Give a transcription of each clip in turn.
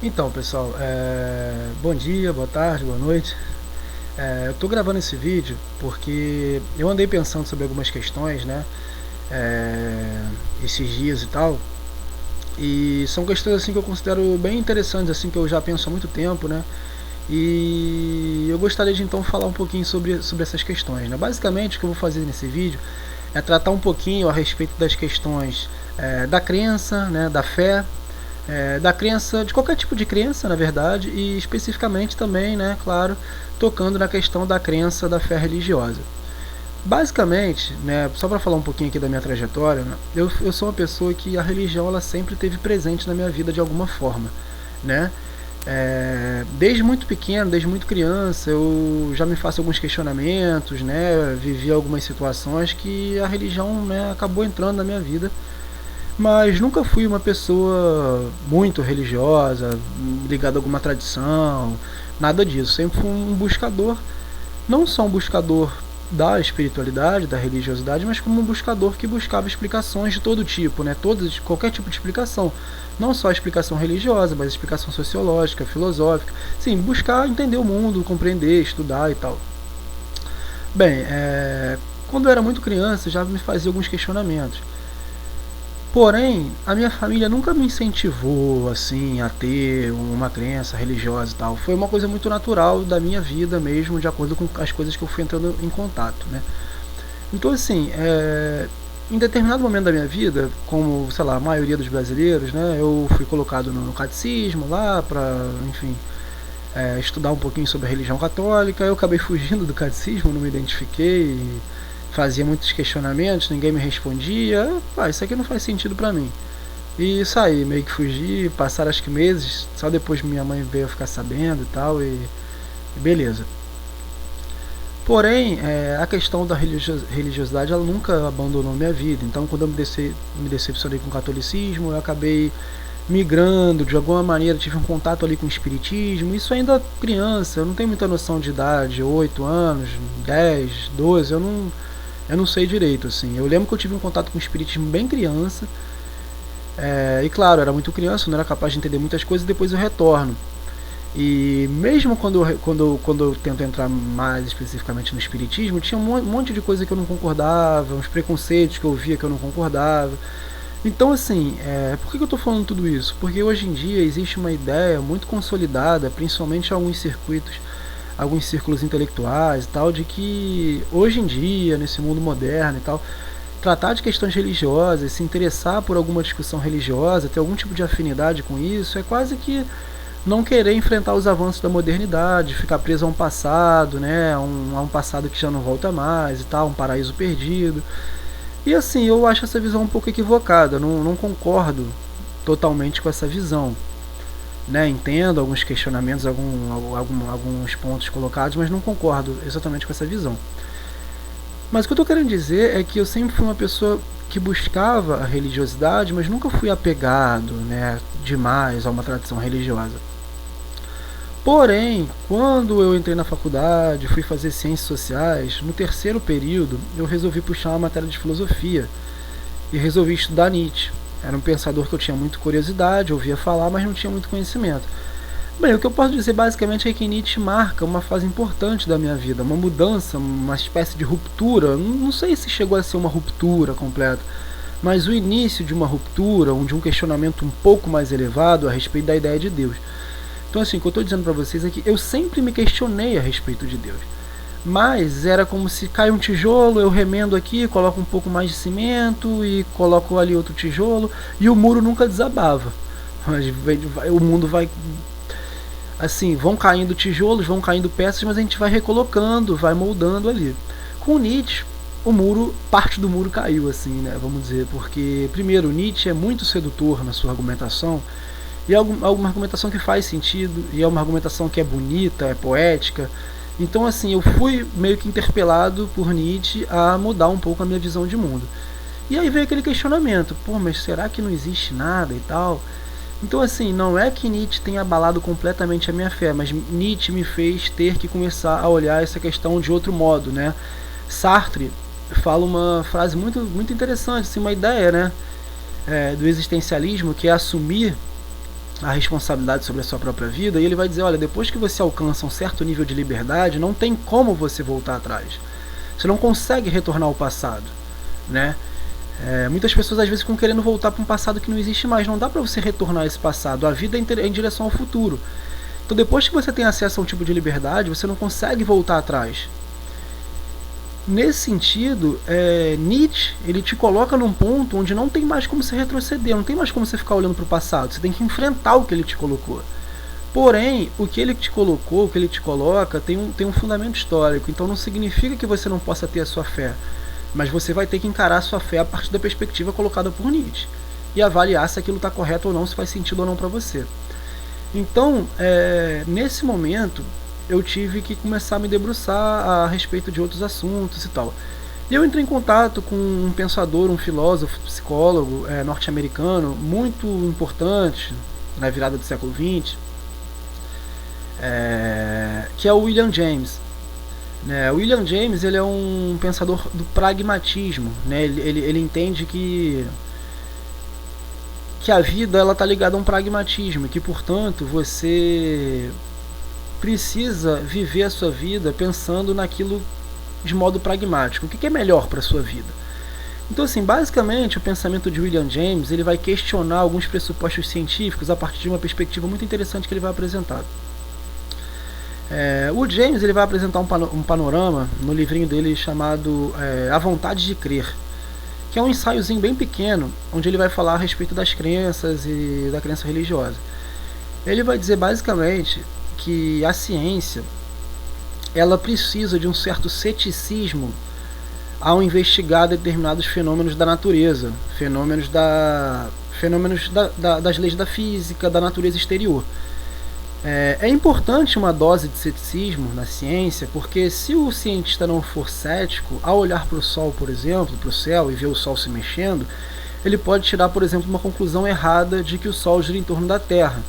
Então, pessoal, bom dia, boa tarde, boa noite. Eu tô gravando esse vídeo porque eu andei pensando sobre algumas questões, né? Esses dias e tal. E são questões assim que eu considero bem interessantes, assim que eu já penso há muito tempo, né? E eu gostaria de então falar um pouquinho sobre essas questões, né? Basicamente, o que eu vou fazer nesse vídeo é tratar um pouquinho a respeito das questões da crença, né? Da fé, da crença, de qualquer tipo de crença, na verdade, e especificamente também, né, claro, tocando na questão da crença da fé religiosa. Basicamente, né, só para falar um pouquinho aqui da minha trajetória, né, eu sou uma pessoa que a religião ela sempre teve presente na minha vida de alguma forma, né? Desde muito pequeno, desde muito criança, eu já me faço alguns questionamentos, né? Vivi algumas situações que a religião, né, acabou entrando na minha vida, mas nunca fui uma pessoa muito religiosa, ligada a alguma tradição, nada disso. Sempre fui um buscador, não só um buscador da espiritualidade, da religiosidade, mas como um buscador que buscava explicações de todo tipo, né? Qualquer tipo de explicação. Não só a explicação religiosa, mas a explicação sociológica, filosófica. Sim, buscar entender o mundo, compreender, estudar e tal. Bem, quando eu era muito criança, já me fazia alguns questionamentos. Porém, a minha família nunca me incentivou assim a ter uma crença religiosa e tal. Foi uma coisa muito natural da minha vida mesmo, de acordo com as coisas que eu fui entrando em contato, né? Então, assim, em determinado momento da minha vida, como, sei lá, a maioria dos brasileiros, né, eu fui colocado no catecismo lá para, enfim, estudar um pouquinho sobre a religião católica. Eu acabei fugindo do catecismo, não me identifiquei, fazia muitos questionamentos, ninguém me respondia. Isso aqui não faz sentido pra mim. E saí, meio que fugi, passaram acho que meses, só depois minha mãe veio ficar sabendo e tal, e beleza. Porém, a questão da religiosidade ela nunca abandonou minha vida. Então, quando eu me decepcionei com o catolicismo, eu acabei migrando, de alguma maneira tive um contato ali com o espiritismo. Isso ainda criança, eu não tenho muita noção de idade, 8 anos, 10, 12, eu não sei direito, assim. Eu lembro que eu tive um contato com o espiritismo bem criança, e claro, era muito criança, não era capaz de entender muitas coisas, e depois eu retorno. E mesmo quando eu tento entrar mais especificamente no espiritismo, tinha um monte de coisa que eu não concordava, uns preconceitos que eu via que eu não concordava. Então, assim, por que eu estou falando tudo isso? Porque hoje em dia existe uma ideia muito consolidada, principalmente em alguns circuitos, alguns círculos intelectuais e tal, de que hoje em dia, nesse mundo moderno e tal, tratar de questões religiosas, se interessar por alguma discussão religiosa, ter algum tipo de afinidade com isso, é quase que não querer enfrentar os avanços da modernidade, ficar preso a um passado, né, a um passado que já não volta mais e tal, um paraíso perdido. E assim, eu acho essa visão um pouco equivocada, não concordo totalmente com essa visão. Né? Entendo alguns questionamentos, alguns pontos colocados, mas não concordo exatamente com essa visão. Mas o que eu estou querendo dizer é que eu sempre fui uma pessoa que buscava a religiosidade, mas nunca fui apegado, né, demais a uma tradição religiosa. Porém, quando eu entrei na faculdade, fui fazer ciências sociais, no terceiro período eu resolvi puxar uma matéria de filosofia e resolvi estudar Nietzsche. Era um pensador que eu tinha muita curiosidade, ouvia falar, mas não tinha muito conhecimento. Bem, o que eu posso dizer basicamente é que Nietzsche marca uma fase importante da minha vida, uma mudança, uma espécie de ruptura. Não sei se chegou a ser uma ruptura completa, mas o início de uma ruptura, de um questionamento um pouco mais elevado a respeito da ideia de Deus. Então, assim, o que eu estou dizendo para vocês é que eu sempre me questionei a respeito de Deus. Mas era como se cai um tijolo, eu remendo aqui, coloco um pouco mais de cimento e coloco ali outro tijolo e o muro nunca desabava. O mundo vai assim, vão caindo tijolos, vão caindo peças, mas a gente vai recolocando, vai moldando ali. Com Nietzsche, parte do muro caiu, assim, né? Vamos dizer, porque primeiro Nietzsche é muito sedutor na sua argumentação e é alguma argumentação que faz sentido e é uma argumentação que é bonita, é poética. Então, assim, eu fui meio que interpelado por Nietzsche a mudar um pouco a minha visão de mundo. E aí veio aquele questionamento, pô, mas será que não existe nada e tal? Então, assim, não é que Nietzsche tenha abalado completamente a minha fé, mas Nietzsche me fez ter que começar a olhar essa questão de outro modo, né? Sartre fala uma frase muito interessante, assim, uma ideia, né? Do existencialismo, que é assumir a responsabilidade sobre a sua própria vida, e ele vai dizer, olha, depois que você alcança um certo nível de liberdade, não tem como você voltar atrás. Você não consegue retornar ao passado, né? Muitas pessoas às vezes ficam querendo voltar para um passado que não existe mais. Não dá para você retornar esse passado. A vida é em direção ao futuro. Então depois que você tem acesso a um tipo de liberdade, você não consegue voltar atrás. Nesse sentido, Nietzsche ele te coloca num ponto onde não tem mais como você retroceder, não tem mais como você ficar olhando para o passado. Você tem que enfrentar o que ele te colocou. Porém, o que ele te colocou, o que ele te coloca, tem um fundamento histórico. Então não significa que você não possa ter a sua fé. Mas você vai ter que encarar a sua fé a partir da perspectiva colocada por Nietzsche. E avaliar se aquilo está correto ou não, se faz sentido ou não para você. Então, nesse momento, eu tive que começar a me debruçar a respeito de outros assuntos e tal. E eu entrei em contato com um pensador, um filósofo, psicólogo norte-americano, muito importante na virada do século XX, que é o William James. O William James ele é um pensador do pragmatismo, né? Ele entende que a vida ela está ligada a um pragmatismo, que portanto você precisa viver a sua vida pensando naquilo de modo pragmático. O que é melhor para a sua vida? Então, assim, basicamente o pensamento de William James ele vai questionar alguns pressupostos científicos a partir de uma perspectiva muito interessante que ele vai apresentar. O James ele vai apresentar um panorama no livrinho dele chamado A Vontade de Crer, que é um ensaiozinho bem pequeno, onde ele vai falar a respeito das crenças e da crença religiosa. Ele vai dizer basicamente que a ciência ela precisa de um certo ceticismo ao investigar determinados fenômenos da natureza, fenômenos das leis da física, da natureza exterior. É importante uma dose de ceticismo na ciência, porque se o cientista não for cético, ao olhar para o Sol, por exemplo, para o céu e ver o Sol se mexendo, ele pode tirar, por exemplo, uma conclusão errada de que o Sol gira em torno da Terra,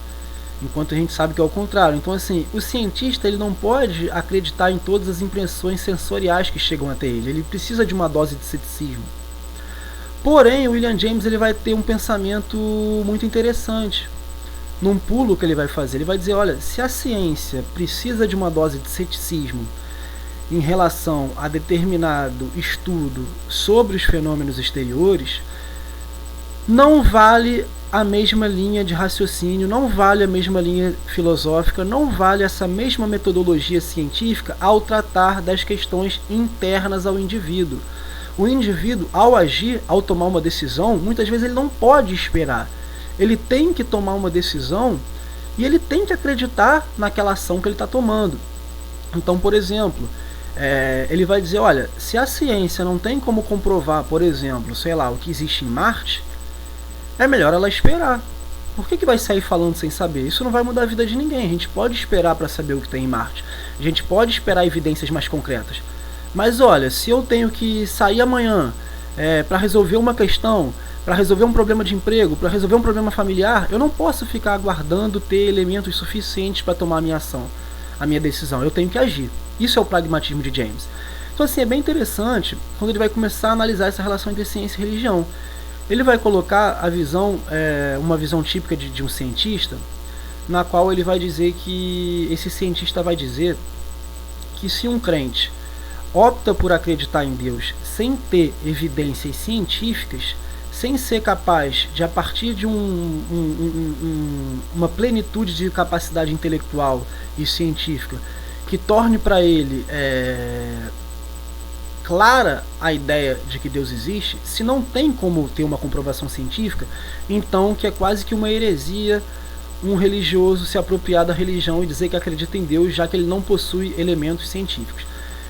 enquanto a gente sabe que é o contrário. Então, assim, o cientista ele não pode acreditar em todas as impressões sensoriais que chegam até ele. Ele precisa de uma dose de ceticismo. Porém, o William James ele vai ter um pensamento muito interessante. Num pulo que ele vai fazer, ele vai dizer, olha, se a ciência precisa de uma dose de ceticismo em relação a determinado estudo sobre os fenômenos exteriores, não vale a mesma linha de raciocínio, não vale a mesma linha filosófica, não vale essa mesma metodologia científica ao tratar das questões internas ao indivíduo. O indivíduo, ao agir, ao tomar uma decisão, muitas vezes ele não pode esperar. Ele tem que tomar uma decisão e ele tem que acreditar naquela ação que ele está tomando. Então, por exemplo, ele vai dizer, olha, se a ciência não tem como comprovar, por exemplo, sei lá, o que existe em Marte, é melhor ela esperar. Por que vai sair falando sem saber? Isso não vai mudar a vida de ninguém. A gente pode esperar para saber o que tem em Marte. A gente pode esperar evidências mais concretas. Mas olha, se eu tenho que sair amanhã para resolver uma questão, para resolver um problema de emprego, para resolver um problema familiar, eu não posso ficar aguardando ter elementos suficientes para tomar a minha ação, a minha decisão. Eu tenho que agir. Isso é o pragmatismo de James. Então, assim, é bem interessante quando ele vai começar a analisar essa relação entre ciência e religião. Ele vai colocar a visão, uma visão típica de um cientista, na qual ele vai dizer que esse cientista vai dizer que se um crente opta por acreditar em Deus sem ter evidências científicas, sem ser capaz de, a partir de uma plenitude de capacidade intelectual e científica, que torne para ele clara a ideia de que Deus existe, se não tem como ter uma comprovação científica, então que é quase que uma heresia um religioso se apropriar da religião e dizer que acredita em Deus, já que ele não possui elementos científicos.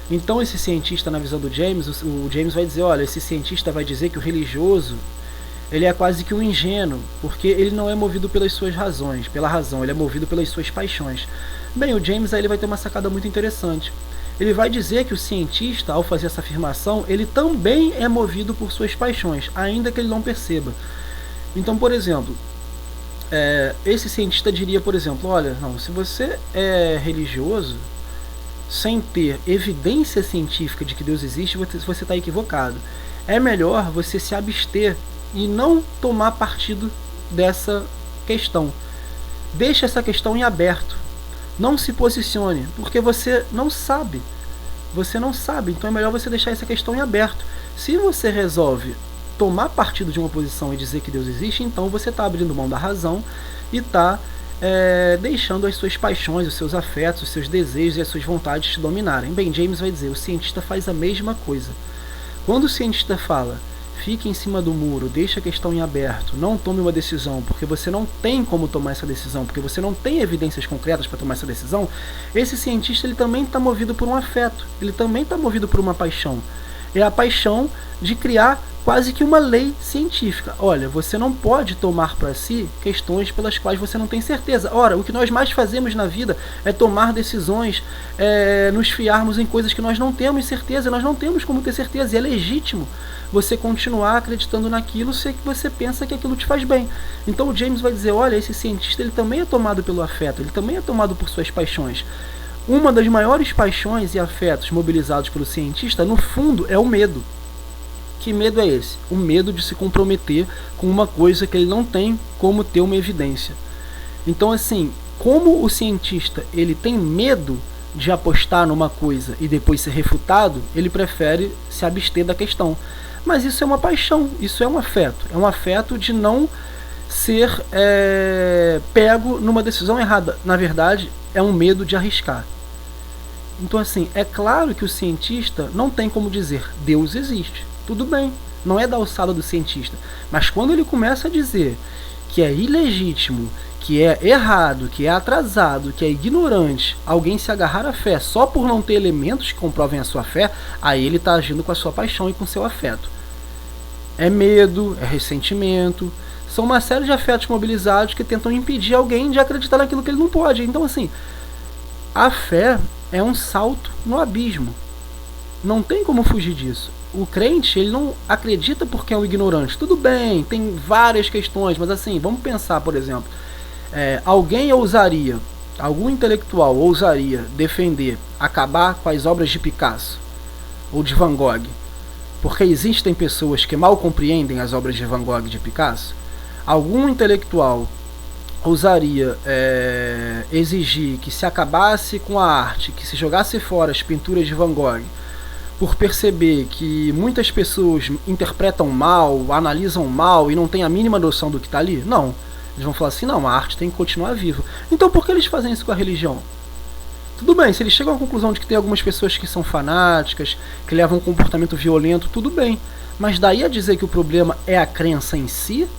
Então esse cientista, na visão do James, o James vai dizer, olha, esse cientista vai dizer que o religioso ele é quase que um ingênuo, porque ele não é movido pelas suas razões, pela razão, ele é movido pelas suas paixões. Bem, o James aí ele vai ter uma sacada muito interessante. Ele vai dizer que o cientista, ao fazer essa afirmação, ele também é movido por suas paixões, ainda que ele não perceba. Então, por exemplo, esse cientista diria, por exemplo, olha, não, se você é religioso, sem ter evidência científica de que Deus existe, você está equivocado. É melhor você se abster e não tomar partido dessa questão. Deixe essa questão em aberto. Não se posicione, porque você não sabe. Você não sabe, então é melhor você deixar essa questão em aberto. Se você resolve tomar partido de uma posição e dizer que Deus existe, então você está abrindo mão da razão e está deixando as suas paixões, os seus afetos, os seus desejos e as suas vontades te dominarem. Bem, James vai dizer, o cientista faz a mesma coisa. Quando o cientista fala, fique em cima do muro, deixe a questão em aberto, não tome uma decisão, porque você não tem como tomar essa decisão, porque você não tem evidências concretas para tomar essa decisão, esse cientista ele também está movido por um afeto, ele também está movido por uma paixão. É a paixão de criar quase que uma lei científica. Olha, você não pode tomar para si questões pelas quais você não tem certeza. Ora, o que nós mais fazemos na vida é tomar decisões, nos fiarmos em coisas que nós não temos certeza, nós não temos como ter certeza, e é legítimo você continuar acreditando naquilo se você pensa que aquilo te faz bem. Então o James vai dizer, olha, esse cientista ele também é tomado pelo afeto, ele também é tomado por suas paixões. Uma das maiores paixões e afetos mobilizados pelo cientista, no fundo, é o medo. Que medo é esse? O medo de se comprometer com uma coisa que ele não tem como ter uma evidência. Então, assim, como o cientista ele tem medo de apostar numa coisa e depois ser refutado, ele prefere se abster da questão. Mas isso é uma paixão, isso é um afeto de não ser pego numa decisão errada. Na verdade, é um medo de arriscar. Então, assim, é claro que o cientista não tem como dizer Deus existe. Tudo bem, não é da alçada do cientista. Mas quando ele começa a dizer que é ilegítimo, que é errado, que é atrasado, que é ignorante alguém se agarrar à fé só por não ter elementos que comprovem a sua fé, aí ele está agindo com a sua paixão e com o seu afeto. É medo, é ressentimento, são uma série de afetos mobilizados que tentam impedir alguém de acreditar naquilo que ele não pode. Então, assim, a fé é um salto no abismo. Não tem como fugir disso. O crente, ele não acredita porque é um ignorante. Tudo bem, tem várias questões, mas assim, vamos pensar, por exemplo, algum intelectual ousaria defender, acabar com as obras de Picasso ou de Van Gogh, porque existem pessoas que mal compreendem as obras de Van Gogh e de Picasso? Algum intelectual ousaria exigir que se acabasse com a arte, que se jogasse fora as pinturas de Van Gogh, por perceber que muitas pessoas interpretam mal, analisam mal e não têm a mínima noção do que está ali? Não. Eles vão falar assim, não, a arte tem que continuar viva. Então por que eles fazem isso com a religião? Tudo bem, se eles chegam à conclusão de que tem algumas pessoas que são fanáticas, que levam um comportamento violento, tudo bem. Mas daí a dizer que o problema é a crença em si,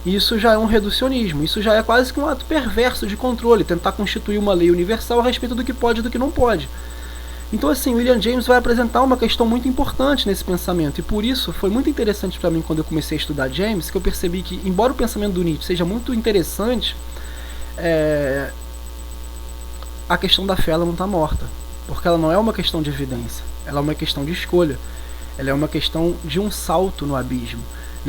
isso já é um reducionismo, isso já é quase que um ato perverso de controle, tentar constituir uma lei universal a respeito do que pode e do que não pode. Então, assim, William James vai apresentar uma questão muito importante nesse pensamento, e por isso foi muito interessante para mim quando eu comecei a estudar James, que eu percebi que, embora o pensamento do Nietzsche seja muito interessante, a questão da fé ela não está morta, porque ela não é uma questão de evidência, ela é uma questão de escolha, ela é uma questão de um salto no abismo.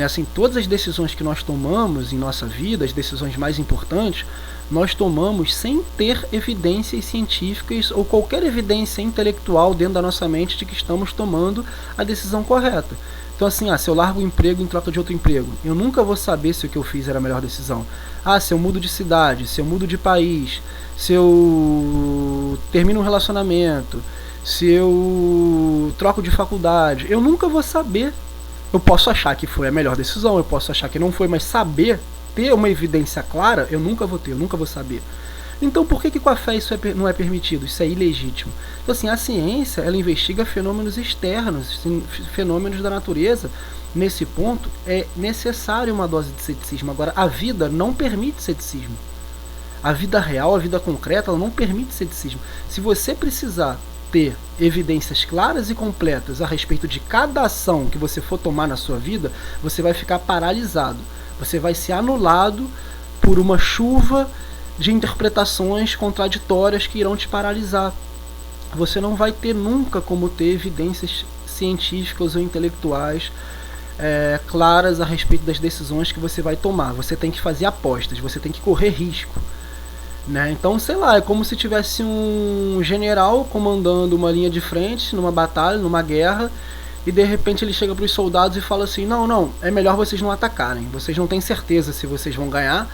Assim, todas as decisões que nós tomamos em nossa vida, as decisões mais importantes, nós tomamos sem ter evidências científicas ou qualquer evidência intelectual dentro da nossa mente de que estamos tomando a decisão correta. Então, assim, se eu largo o emprego em troca de outro emprego, eu nunca vou saber se o que eu fiz era a melhor decisão. Se eu mudo de cidade, se eu mudo de país, se eu termino um relacionamento, se eu troco de faculdade, eu nunca vou saber. Eu posso achar que foi a melhor decisão, eu posso achar que não foi, mas saber, ter uma evidência clara, eu nunca vou ter, eu nunca vou saber. Então por que com a fé isso não é permitido? Isso é ilegítimo. Então, assim, a ciência, ela investiga fenômenos externos, fenômenos da natureza. Nesse ponto, é necessário uma dose de ceticismo. Agora, a vida não permite ceticismo. A vida real, a vida concreta, ela não permite ceticismo. Se você precisar ter evidências claras e completas a respeito de cada ação que você for tomar na sua vida, você vai ficar paralisado. Você vai ser anulado por uma chuva de interpretações contraditórias que irão te paralisar. Você não vai ter nunca como ter evidências científicas ou intelectuais claras a respeito das decisões que você vai tomar. Você tem que fazer apostas, você tem que correr risco. Então, sei lá, é como se tivesse um general comandando uma linha de frente numa batalha, numa guerra, e de repente ele chega para os soldados e fala assim, não, é melhor vocês não atacarem, vocês não têm certeza se vocês vão ganhar,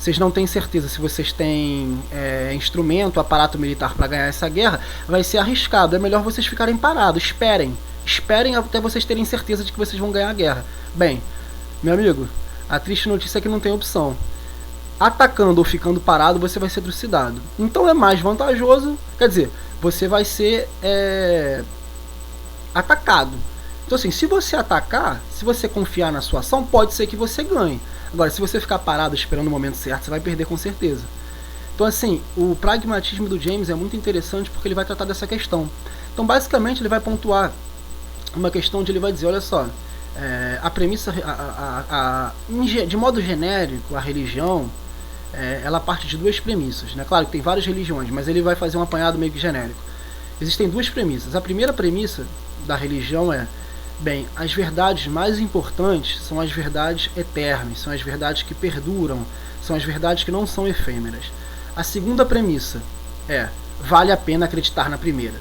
vocês não têm certeza se vocês têm instrumento, aparato militar para ganhar essa guerra, vai ser arriscado. É melhor vocês ficarem parados, esperem até vocês terem certeza de que vocês vão ganhar a guerra. Bem, meu amigo, a triste notícia é que não tem opção. Atacando ou ficando parado, você vai ser trucidado. Então é mais vantajoso, quer dizer, você vai ser atacado. Então assim, se você atacar, se você confiar na sua ação, pode ser que você ganhe. Agora, se você ficar parado esperando o momento certo, você vai perder com certeza. Então assim, o pragmatismo do James é muito interessante porque ele vai tratar dessa questão. Então basicamente ele vai pontuar uma questão onde ele vai dizer, olha só, a premissa, de modo genérico, a religião, ela parte de duas premissas, né? Claro que tem várias religiões, mas ele vai fazer um apanhado meio que genérico. Existem duas premissas. A primeira premissa da religião é, bem, as verdades mais importantes são as verdades eternas, são as verdades que perduram, são as verdades que não são efêmeras. A segunda premissa é, vale a pena acreditar na primeira.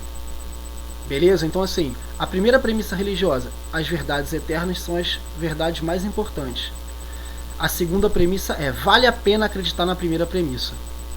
Beleza? Então assim, a primeira premissa religiosa, as verdades eternas são as verdades mais importantes. A segunda premissa é, vale a pena acreditar na primeira premissa.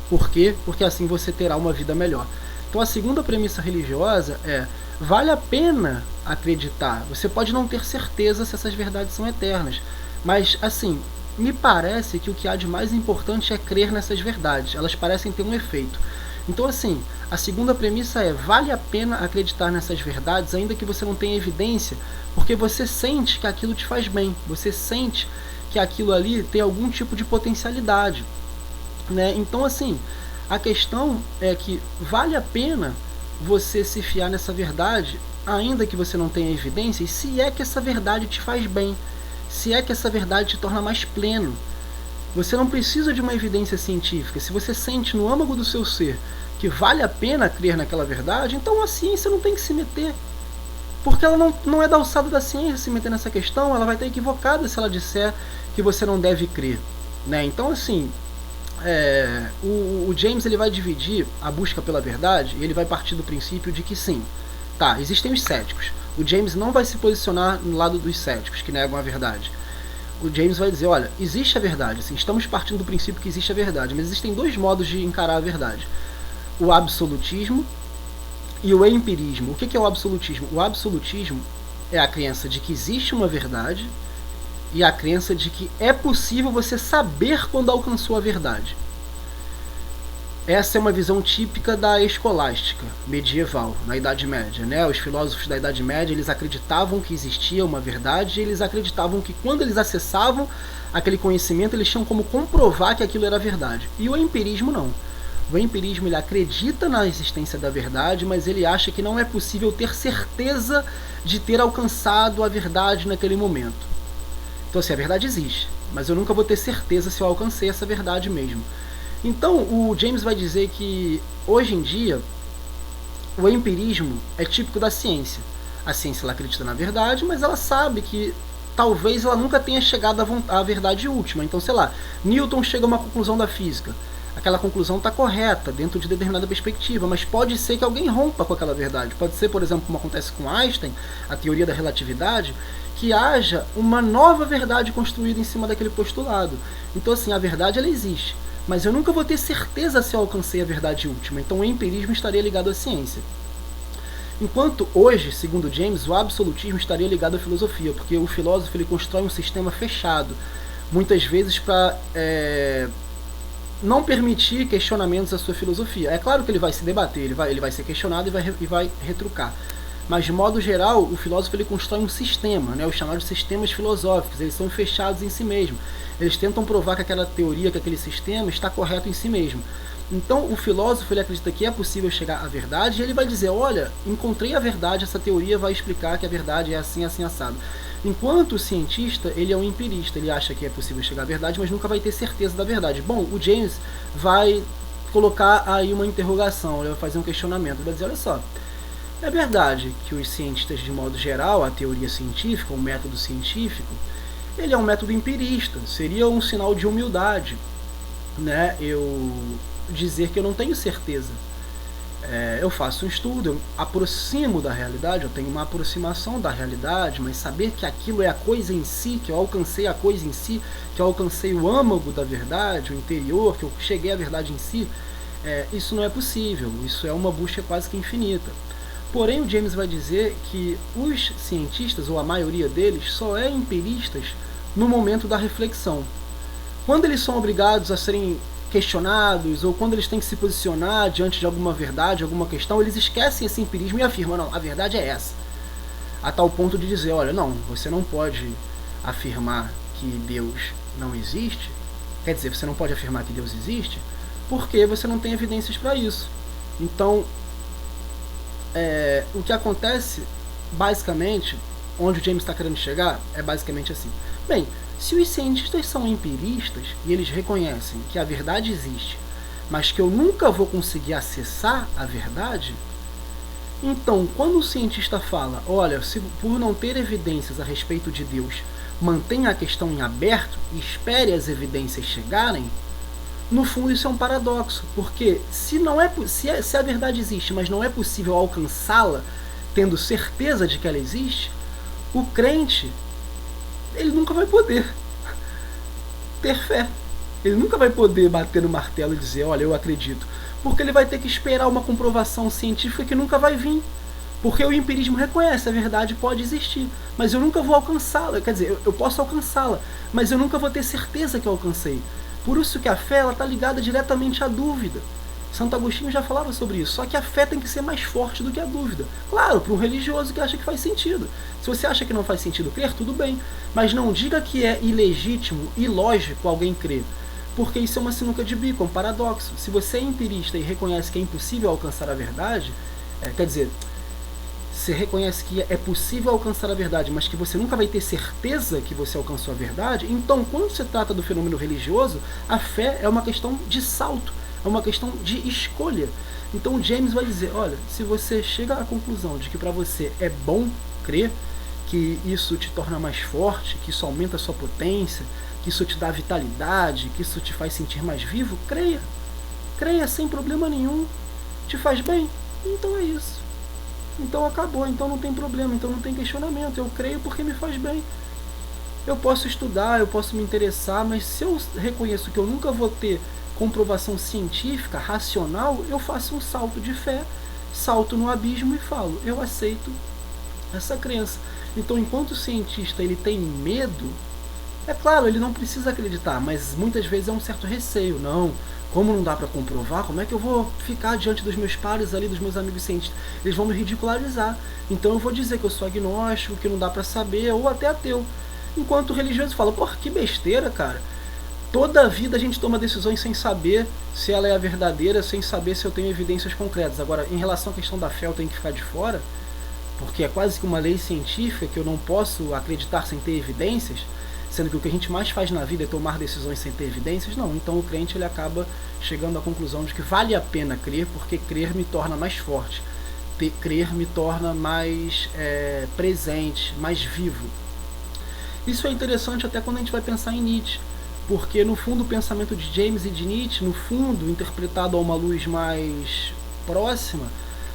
Por quê? Porque assim você terá uma vida melhor. Então a segunda premissa religiosa é, vale a pena acreditar. Você pode não ter certeza se essas verdades são eternas, mas assim, me parece que o que há de mais importante é crer nessas verdades. Elas parecem ter um efeito. Então assim, a segunda premissa é, vale a pena acreditar nessas verdades, ainda que você não tenha evidência, porque você sente que aquilo te faz bem, você sente que aquilo ali tem algum tipo de potencialidade, né? Então assim, a questão é que vale a pena você se fiar nessa verdade, ainda que você não tenha evidências, se é que essa verdade te faz bem, se é que essa verdade te torna mais pleno. Você não precisa de uma evidência científica. Se você sente no âmago do seu ser que vale a pena crer naquela verdade, então a ciência não tem que se meter. Porque ela não é da alçada da ciência se meter nessa questão, ela vai estar equivocada se ela disser que você não deve crer, né? Então assim, o James ele vai dividir a busca pela verdade e ele vai partir do princípio de que sim, tá, existem os céticos. O James não vai se posicionar no lado dos céticos que negam a verdade. O James vai dizer, olha, existe a verdade, assim, estamos partindo do princípio que existe a verdade, mas existem dois modos de encarar a verdade: o absolutismo e o empirismo. O que é o absolutismo? O absolutismo é a crença de que existe uma verdade e a crença de que é possível você saber quando alcançou a verdade. Essa é uma visão típica da escolástica medieval, na Idade Média, né? Os filósofos da Idade Média, eles acreditavam que existia uma verdade e eles acreditavam que quando eles acessavam aquele conhecimento, eles tinham como comprovar que aquilo era verdade. E o empirismo não. O empirismo ele acredita na existência da verdade, mas ele acha que não é possível ter certeza de ter alcançado a verdade naquele momento. Então assim, a verdade existe, mas eu nunca vou ter certeza se eu alcancei essa verdade mesmo. Então o James vai dizer que hoje em dia o empirismo é típico da ciência. A ciência ela acredita na verdade, mas ela sabe que talvez ela nunca tenha chegado à verdade última. Então sei lá, Newton chega a uma conclusão da física. Aquela conclusão está correta dentro de determinada perspectiva, mas pode ser que alguém rompa com aquela verdade. Pode ser, por exemplo, como acontece com Einstein, a teoria da relatividade, que haja uma nova verdade construída em cima daquele postulado. Então assim, a verdade ela existe, mas eu nunca vou ter certeza se eu alcancei a verdade última. Então o empirismo estaria ligado à ciência. Enquanto hoje, segundo James, o absolutismo estaria ligado à filosofia, porque o filósofo ele constrói um sistema fechado, muitas vezes para não permitir questionamentos à sua filosofia. É claro que ele vai se debater, ele vai ser questionado e vai retrucar. Mas de modo geral, o filósofo ele constrói um sistema, né, os chamados sistemas filosóficos. Eles são fechados em si mesmo. Eles tentam provar que aquela teoria, que aquele sistema está correto em si mesmo. Então o filósofo ele acredita que é possível chegar à verdade e ele vai dizer, olha, encontrei a verdade, essa teoria vai explicar que a verdade é assim, assim, assado. Enquanto o cientista, ele é um empirista, ele acha que é possível chegar à verdade, mas nunca vai ter certeza da verdade. Bom, o James vai colocar aí uma interrogação, ele vai fazer um questionamento, ele vai dizer, olha só, é verdade que os cientistas, de modo geral, a teoria científica, o método científico, ele é um método empirista, seria um sinal de humildade, né, eu dizer que eu não tenho certeza. Eu faço um estudo, eu aproximo da realidade, eu tenho uma aproximação da realidade, mas saber que aquilo é a coisa em si, que eu alcancei a coisa em si, que eu alcancei o âmago da verdade, o interior, que eu cheguei à verdade em si, isso não é possível, isso é uma busca quase que infinita. Porém, o James vai dizer que os cientistas, ou a maioria deles, só é empiristas no momento da reflexão. Quando eles são obrigados a serem questionados, ou quando eles têm que se posicionar diante de alguma verdade, alguma questão, eles esquecem esse empirismo e afirmam, não, a verdade é essa. A tal ponto de dizer, olha, não, você não pode afirmar que Deus não existe, quer dizer, você não pode afirmar que Deus existe, porque você não tem evidências para isso. Então, o que acontece, basicamente, onde o James está querendo chegar, é basicamente assim. Bem, se os cientistas são empiristas e eles reconhecem que a verdade existe, mas que eu nunca vou conseguir acessar a verdade, então quando o cientista fala, olha, se por não ter evidências a respeito de Deus, mantenha a questão em aberto e espere as evidências chegarem, no fundo isso é um paradoxo, porque se a verdade existe, mas não é possível alcançá-la tendo certeza de que ela existe, o crente ele nunca vai poder ter fé. Ele nunca vai poder bater no martelo e dizer, olha, eu acredito. Porque ele vai ter que esperar uma comprovação científica que nunca vai vir. Porque o empirismo reconhece, a verdade pode existir, mas eu nunca vou alcançá-la. Quer dizer, eu posso alcançá-la, mas eu nunca vou ter certeza que eu alcancei. Por isso que a fé está ligada diretamente à dúvida. Santo Agostinho já falava sobre isso, só que a fé tem que ser mais forte do que a dúvida. Claro, para um religioso que acha que faz sentido. Se você acha que não faz sentido crer, tudo bem, mas não diga que é ilegítimo, ilógico alguém crer, porque isso é uma sinuca de bico, é um paradoxo. Se você é empirista e reconhece que é impossível alcançar a verdade, quer dizer, você reconhece que é possível alcançar a verdade, mas que você nunca vai ter certeza que você alcançou a verdade, então quando se trata do fenômeno religioso, a fé é uma questão de salto, é uma questão de escolha. Então James vai dizer, olha, se você chega à conclusão de que para você é bom crer, que isso te torna mais forte, que isso aumenta a sua potência, que isso te dá vitalidade, que isso te faz sentir mais vivo, creia. Creia sem problema nenhum. Te faz bem? Então é isso. Então acabou, então não tem problema, então não tem questionamento. Eu creio porque me faz bem. Eu posso estudar, eu posso me interessar, mas se eu reconheço que eu nunca vou ter comprovação científica, racional, eu faço um salto de fé, salto no abismo e falo, eu aceito essa crença. Então, enquanto o cientista ele tem medo, é claro, ele não precisa acreditar, mas muitas vezes é um certo receio. Não, como não dá para comprovar, como é que eu vou ficar diante dos meus pares ali, dos meus amigos cientistas? Eles vão me ridicularizar. Então eu vou dizer que eu sou agnóstico, que não dá para saber, ou até ateu. Enquanto o religioso fala, porra, que besteira, cara. Toda a vida a gente toma decisões sem saber se ela é a verdadeira, sem saber se eu tenho evidências concretas. Agora, em relação à questão da fé, eu tenho que ficar de fora, porque é quase que uma lei científica que eu não posso acreditar sem ter evidências, sendo que o que a gente mais faz na vida é tomar decisões sem ter evidências. Não, então o crente ele acaba chegando à conclusão de que vale a pena crer, porque crer me torna mais forte, crer me torna mais presente, mais vivo. Isso é interessante até quando a gente vai pensar em Nietzsche, porque no fundo o pensamento de James e de Nietzsche, no fundo, interpretado a uma luz mais próxima,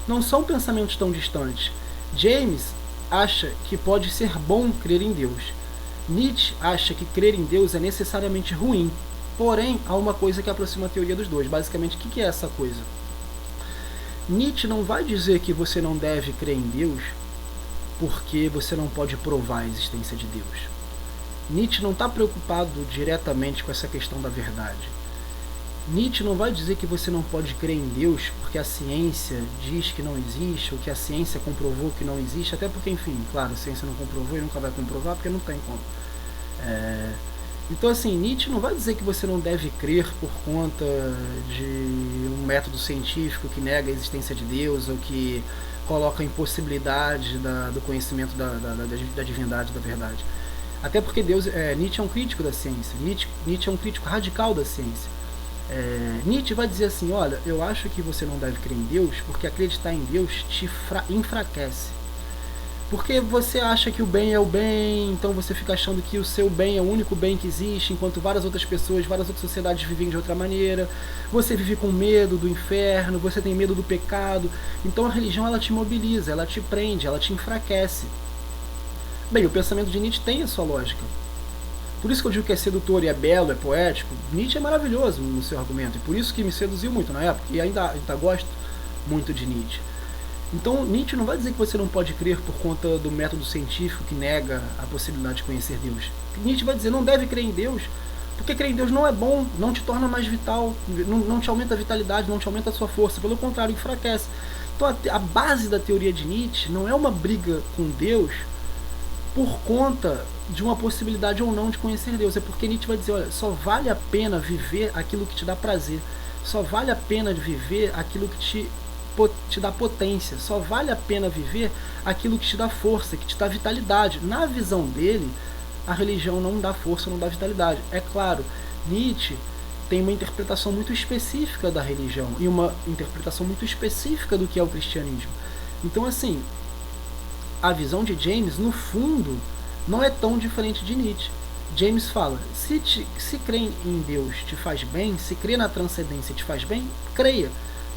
não são pensamentos tão distantes. James acha que pode ser bom crer em Deus. Nietzsche acha que crer em Deus é necessariamente ruim. Porém, há uma coisa que aproxima a teoria dos dois. Basicamente, o que é essa coisa? Nietzsche não vai dizer que você não deve crer em Deus porque você não pode provar a existência de Deus. Nietzsche não está preocupado diretamente com essa questão da verdade. Nietzsche não vai dizer que você não pode crer em Deus porque a ciência diz que não existe, ou que a ciência comprovou que não existe, até porque, enfim, claro, a ciência não comprovou e nunca vai comprovar porque não tem como. Então, assim, Nietzsche não vai dizer que você não deve crer por conta de um método científico que nega a existência de Deus, ou que coloca a impossibilidade do conhecimento da divindade, da verdade. Até porque Nietzsche é um crítico da ciência, Nietzsche é um crítico radical da ciência. Nietzsche vai dizer assim, olha, eu acho que você não deve crer em Deus porque acreditar em Deus te enfraquece. Porque você acha que o bem é o bem, então você fica achando que o seu bem é o único bem que existe, enquanto várias outras pessoas, várias outras sociedades vivem de outra maneira. Você vive com medo do inferno, você tem medo do pecado. Então a religião, ela te mobiliza, ela te prende, ela te enfraquece. Bem, o pensamento de Nietzsche tem a sua lógica. Por isso que eu digo que é sedutor e é belo, é poético. Nietzsche é maravilhoso no seu argumento, e por isso que me seduziu muito na época, e ainda gosto muito de Nietzsche. Então Nietzsche não vai dizer que você não pode crer por conta do método científico que nega a possibilidade de conhecer Deus. Nietzsche vai dizer não deve crer em Deus, porque crer em Deus não é bom, não te torna mais vital, não te aumenta a vitalidade, não te aumenta a sua força, pelo contrário, enfraquece. Então a base da teoria de Nietzsche não é uma briga com Deus por conta de uma possibilidade ou não de conhecer Deus. É porque Nietzsche vai dizer, olha, só vale a pena viver aquilo que te dá prazer. Só vale a pena viver aquilo que te dá potência. Só vale a pena viver aquilo que te dá força, que te dá vitalidade. Na visão dele, a religião não dá força, não dá vitalidade. É claro, Nietzsche tem uma interpretação muito específica da religião e uma interpretação muito específica do que é o cristianismo. Então, assim, a visão de James, no fundo, não é tão diferente de Nietzsche. James fala, se crer em Deus te faz bem, se crer na transcendência te faz bem, creia.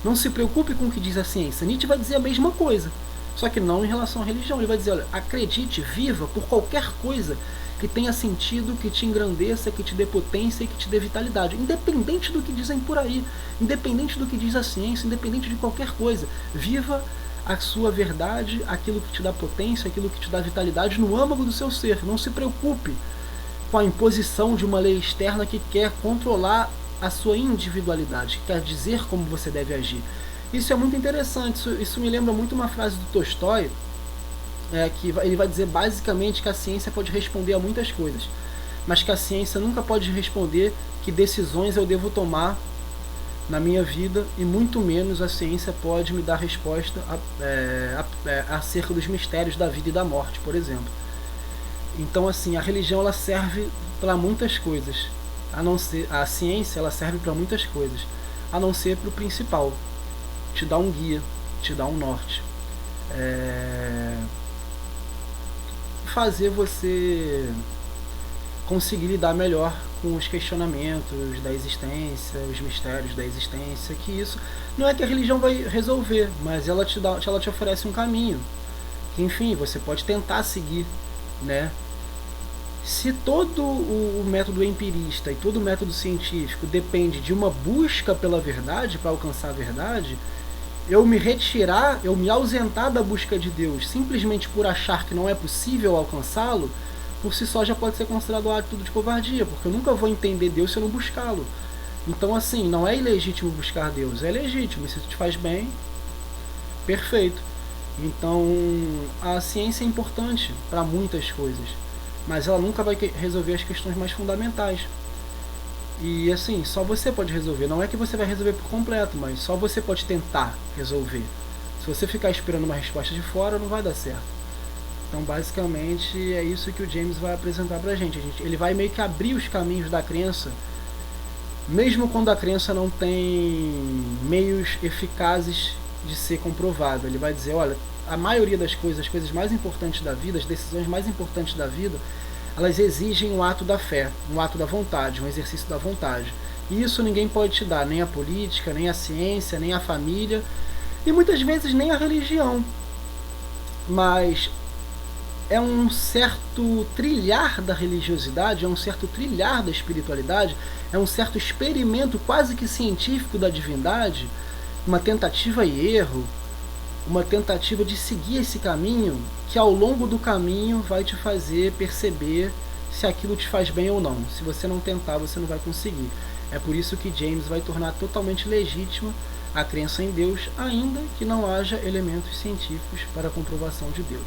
Não se preocupe com o que diz a ciência. Nietzsche vai dizer a mesma coisa, só que não em relação à religião. Ele vai dizer, olha, acredite, viva por qualquer coisa que tenha sentido, que te engrandeça, que te dê potência e que te dê vitalidade. Independente do que dizem por aí, independente do que diz a ciência, independente de qualquer coisa. Viva a sua verdade, aquilo que te dá potência, aquilo que te dá vitalidade no âmago do seu ser. Não se preocupe com a imposição de uma lei externa que quer controlar a sua individualidade, que quer dizer como você deve agir. Isso é muito interessante, isso me lembra muito uma frase do Tolstói, que ele vai dizer basicamente que a ciência pode responder a muitas coisas, mas que a ciência nunca pode responder que decisões eu devo tomar na minha vida, e muito menos a ciência pode me dar resposta acerca dos mistérios da vida e da morte, por exemplo. Então, assim, a religião, ela serve para muitas coisas, a ciência, ela serve para muitas coisas, a não ser para o principal, te dá um guia, te dá um norte, fazer você conseguir lidar melhor com os questionamentos da existência, os mistérios da existência, que isso não é que a religião vai resolver, mas ela te oferece um caminho, que, enfim, você pode tentar seguir, né? Se todo o método empirista e todo o método científico depende de uma busca pela verdade, para alcançar a verdade, eu me ausentar da busca de Deus simplesmente por achar que não é possível alcançá-lo, por si só já pode ser considerado um ato de covardia, porque eu nunca vou entender Deus se eu não buscá-lo. Então, assim, não é ilegítimo buscar Deus, é legítimo, se te faz bem, perfeito. Então, a ciência é importante para muitas coisas, mas ela nunca vai resolver as questões mais fundamentais. E, assim, só você pode resolver. Não é que você vai resolver por completo, mas só você pode tentar resolver. Se você ficar esperando uma resposta de fora, não vai dar certo. Então, basicamente, é isso que o James vai apresentar pra gente. Ele vai meio que abrir os caminhos da crença, mesmo quando a crença não tem meios eficazes de ser comprovada. Ele vai dizer, olha, a maioria das coisas, as coisas mais importantes da vida, as decisões mais importantes da vida, elas exigem um ato da fé, um ato da vontade, um exercício da vontade. E isso ninguém pode te dar, nem a política, nem a ciência, nem a família, e muitas vezes nem a religião. Mas é um certo trilhar da religiosidade, é um certo trilhar da espiritualidade, é um certo experimento quase que científico da divindade, uma tentativa e erro, uma tentativa de seguir esse caminho, que ao longo do caminho vai te fazer perceber se aquilo te faz bem ou não. Se você não tentar, você não vai conseguir. É por isso que James vai tornar totalmente legítima a crença em Deus, ainda que não haja elementos científicos para a comprovação de Deus.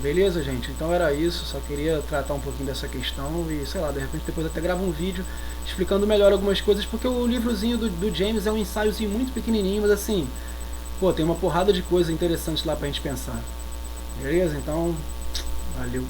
Beleza, gente? Então era isso, só queria tratar um pouquinho dessa questão e, sei lá, de repente depois até gravo um vídeo explicando melhor algumas coisas, porque o livrozinho do James é um ensaiozinho muito pequenininho, mas assim, pô, tem uma porrada de coisa interessante lá pra gente pensar. Beleza? Então, valeu.